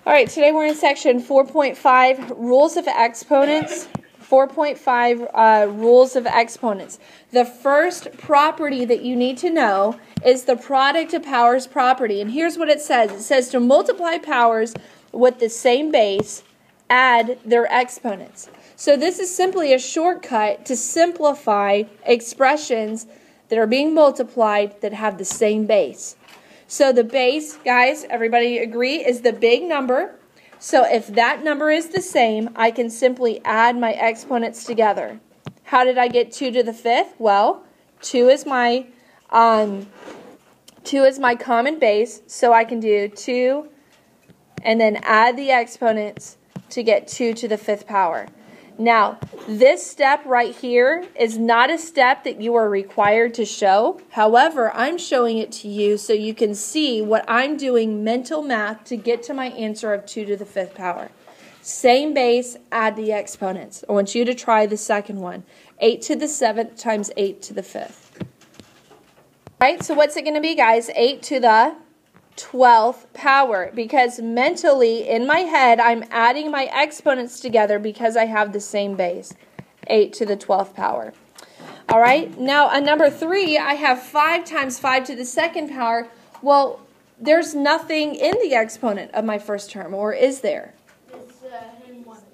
All right, today we're in section 4.5, Rules of Exponents. 4.5 Rules of Exponents. The first property that you need to know is the product of powers property. And here's what it says. It says to multiply powers with the same base, add their exponents. So this is simply a shortcut to simplify expressions that are being multiplied that have the same base. So the base, guys, everybody agree, is the big number. So if that number is the same, I can simply add my exponents together. How did I get 2 to the 5th? Well, 2 is my common base, so I can do 2 and then add the exponents to get 2 to the 5th power. Now, this step right here is not a step that you are required to show. However, I'm showing it to you so you can see what I'm doing mental math to get to my answer of 2 to the 5th power. Same base, add the exponents. I want you to try the second one. 8 to the 7th times 8 to the 5th. All right, so what's it going to be, guys? 8 to the 12th power, because mentally in my head I'm adding my exponents together because I have the same base. 8 to the 12th power. All right, now on number 3 I have 5 times 5 to the 2nd power. Well, there's nothing in the exponent of my first term, or is there?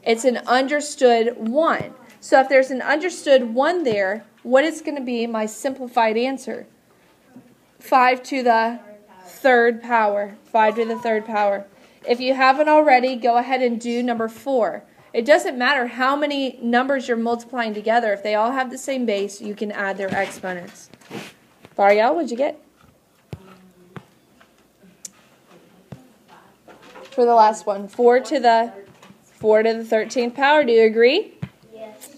It's an understood 1. So if there's an understood 1 there, what is going to be my simplified answer? 5 to the 3rd power. 5 to the 3rd power. If you haven't already, go ahead and do number 4. It doesn't matter how many numbers you're multiplying together. If they all have the same base, you can add their exponents. Variel, what'd you get? For the last one, 4 to the 13th power. Do you agree?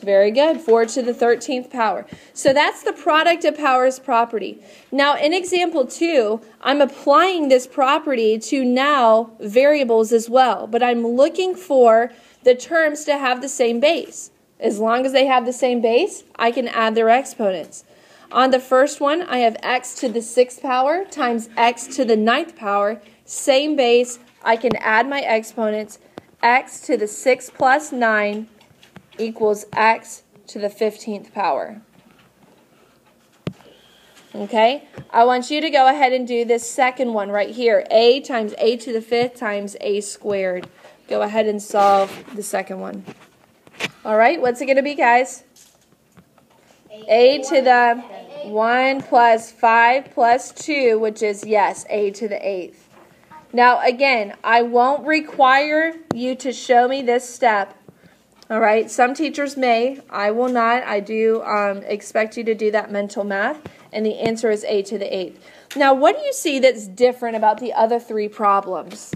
Very good. 4 to the 13th power. So that's the product of powers property. Now in example 2, I'm applying this property to now variables as well. But I'm looking for the terms to have the same base. As long as they have the same base, I can add their exponents. On the first one, I have x to the 6th power times x to the 9th power. Same base. I can add my exponents. X to the 6 plus 9 equals x to the 15th power. Okay? I want you to go ahead and do this second one right here. A times a to the 5th times a squared. Go ahead and solve the second one. All right, what's it going to be, guys? A to the 1 plus 5 plus 2, which is, yes, a to the 8th. Now, again, I won't require you to show me this step. All right, some teachers may. I will not. I do expect you to do that mental math, and the answer is a to the 8th. Now, what do you see that's different about the other 3 problems?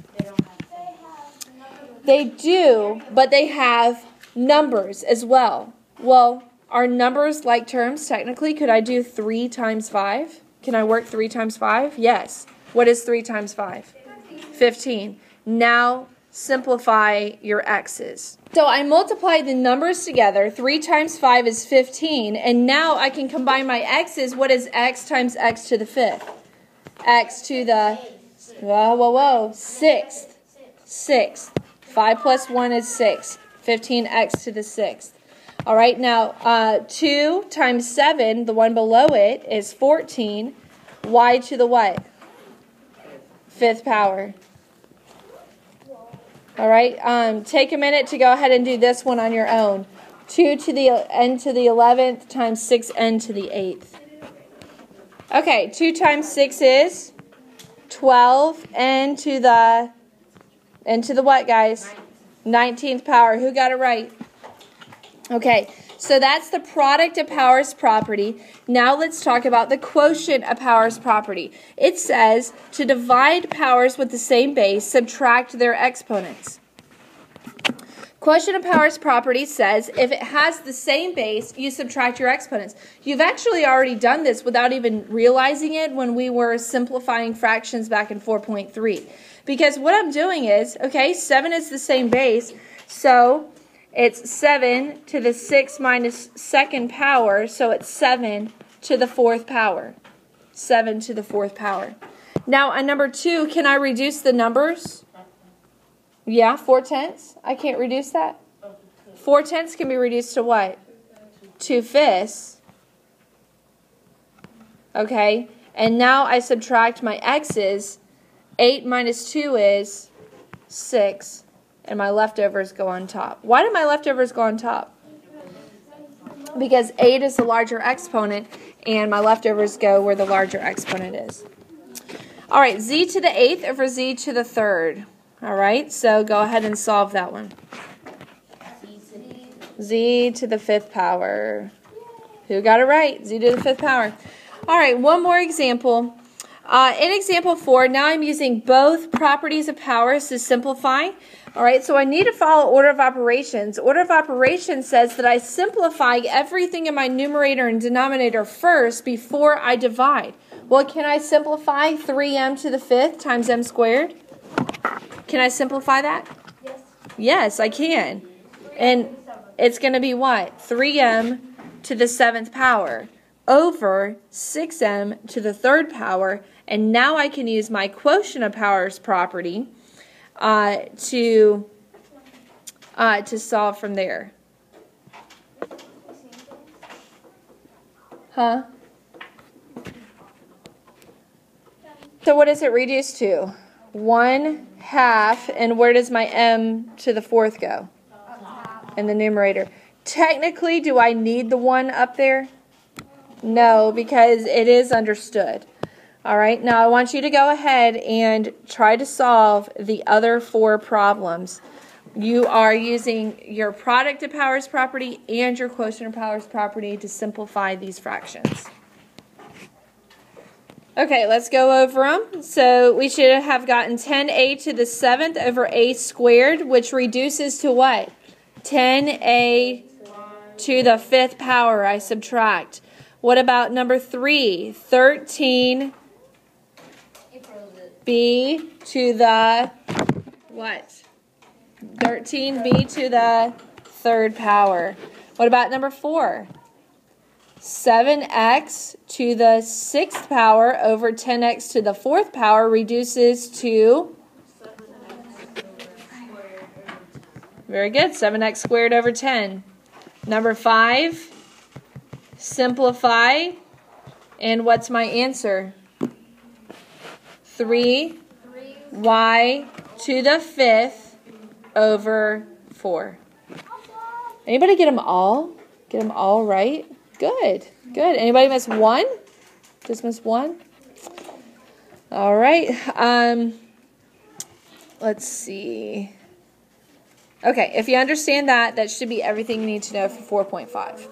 They do, but they have numbers as well. Well, are numbers like terms technically? Could I do 3 times 5? Can I work 3 times 5? Yes. What is 3 times 5? 15. Now, simplify your x's. So I multiply the numbers together. 3 times 5 is 15. And now I can combine my x's. What is x times x to the 5th? X to the, 6th. 6th. 5 plus 1 is 6. 15x to the 6th. All right, now 2 times 7, the one below it, is 14. Y to the what? 5th power. All right, take a minute to go ahead and do this one on your own. 2 to the n to the 11th times 6n to the 8th. Okay, 2 times 6 is 12. N to the what, guys? 19th power. Who got it right? Okay, so that's the product of powers property. Now let's talk about the quotient of powers property. It says to divide powers with the same base, subtract their exponents. Quotient of powers property says if it has the same base, you subtract your exponents. You've actually already done this without even realizing it when we were simplifying fractions back in 4.3. Because what I'm doing is, okay, 7 is the same base, so it's 7 to the 6 minus 2nd power, so it's 7 to the 4th power. 7 to the 4th power. Now, on number 2, can I reduce the numbers? Yeah, 4/10. I can't reduce that. 4/10 can be reduced to what? 2/5. Okay, and now I subtract my x's. 8 minus 2 is 6, and my leftovers go on top. Why do my leftovers go on top? Because 8 is the larger exponent, and my leftovers go where the larger exponent is. All right, z to the 8th over z to the 3rd. All right, so go ahead and solve that one. Z to the 5th power. Who got it right? Z to the 5th power. All right, one more example. In example 4, now I'm using both properties of powers to simplify. All right, so I need to follow order of operations. Order of operations says that I simplify everything in my numerator and denominator first before I divide. Well, can I simplify 3m to the 5th times m squared? Can I simplify that? Yes. Yes, I can. And it's going to be what? 3m to the 7th power over 6m to the 3rd power. And now I can use my quotient of powers property to solve from there. Huh? So what does it reduce to? 1/2, and where does my m to the 4th go? In the numerator. Technically, do I need the 1 up there? No, because it is understood. All right, now I want you to go ahead and try to solve the other 4 problems. You are using your product of powers property and your quotient of powers property to simplify these fractions. Okay, let's go over them. So we should have gotten 10a to the 7th over a squared, which reduces to what? 10a to the 5th power. I subtract. What about number 3? 13b to the what? 13b to the 3rd power. What about number 4? 7x to the 6th power over 10x to the 4th power reduces to? Very good. 7x squared over 10. Number 5, simplify. And what's my answer? 3y to the 5th over 4. Anybody get them all? Get them all right? Good. Good. Anybody miss 1? Just miss 1? All right. Let's see. Okay, if you understand that, that should be everything you need to know for 4.5.